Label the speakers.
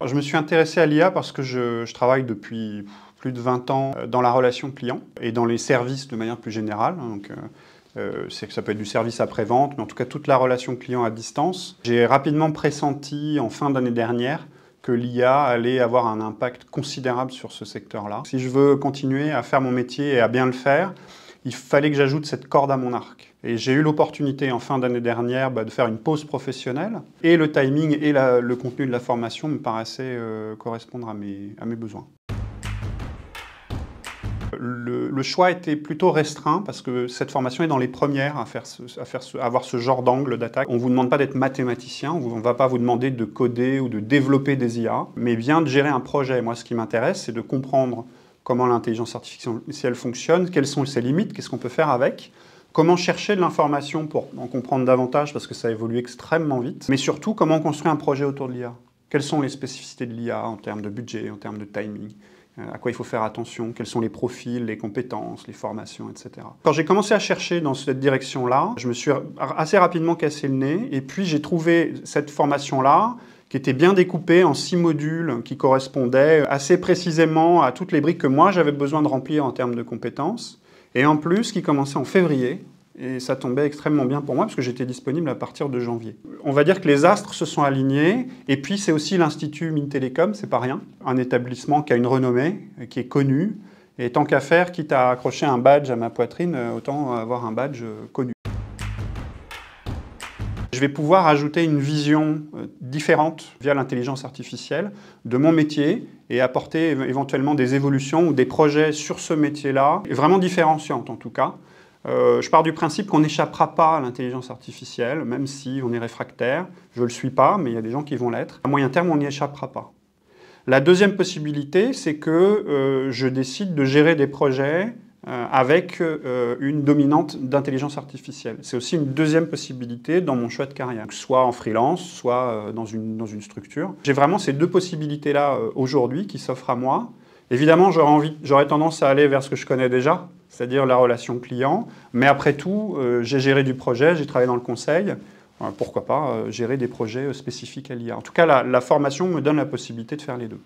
Speaker 1: Je me suis intéressé à l'IA parce que je travaille depuis plus de 20 ans dans la relation client et dans les services de manière plus générale. Donc, ça peut être du service après-vente, mais en tout cas toute la relation client à distance. J'ai rapidement pressenti en fin d'année dernière que l'IA allait avoir un impact considérable sur ce secteur-là. Si je veux continuer à faire mon métier et à bien le faire, il fallait que j'ajoute cette corde à mon arc. Et j'ai eu l'opportunité en fin d'année dernière de faire une pause professionnelle. Et le timing et le contenu de la formation me paraissaient correspondre à mes besoins. Le choix était plutôt restreint parce que cette formation est dans les premières à avoir ce genre d'angle d'attaque. On ne vous demande pas d'être mathématicien, on ne va pas vous demander de coder ou de développer des IA, mais bien de gérer un projet. Moi, ce qui m'intéresse, c'est de comprendre comment l'intelligence artificielle fonctionne, quelles sont ses limites, qu'est-ce qu'on peut faire avec, comment chercher de l'information pour en comprendre davantage parce que ça évolue extrêmement vite, mais surtout comment construire un projet autour de l'IA. Quelles sont les spécificités de l'IA en termes de budget, en termes de timing, à quoi il faut faire attention, quels sont les profils, les compétences, les formations, etc. Quand j'ai commencé à chercher dans cette direction-là, je me suis assez rapidement cassé le nez et puis j'ai trouvé cette formation-là qui était bien découpée en 6 modules qui correspondaient assez précisément à toutes les briques que moi j'avais besoin de remplir en termes de compétences et en plus qui commençait en février. Et ça tombait extrêmement bien pour moi parce que j'étais disponible à partir de janvier. On va dire que les astres se sont alignés. Et puis c'est aussi l'Institut Mines Télécom, c'est pas rien. Un établissement qui a une renommée, qui est connu. Et tant qu'à faire, quitte à accrocher un badge à ma poitrine, autant avoir un badge connu. Je vais pouvoir ajouter une vision différente via l'intelligence artificielle de mon métier et apporter éventuellement des évolutions ou des projets sur ce métier-là, vraiment différenciantes en tout cas. Je pars du principe qu'on n'échappera pas à l'intelligence artificielle, même si on est réfractaire. Je ne le suis pas, mais il y a des gens qui vont l'être. À moyen terme, on n'y échappera pas. La deuxième possibilité, c'est que je décide de gérer des projets avec une dominante d'intelligence artificielle. C'est aussi une deuxième possibilité dans mon choix de carrière, soit en freelance, soit dans une structure. J'ai vraiment ces deux possibilités-là aujourd'hui qui s'offrent à moi. Évidemment, j'aurais tendance à aller vers ce que je connais déjà, c'est-à-dire la relation client. Mais après tout, j'ai géré du projet, j'ai travaillé dans le conseil. Pourquoi pas gérer des projets spécifiques à l'IA. En tout cas, la formation me donne la possibilité de faire les deux.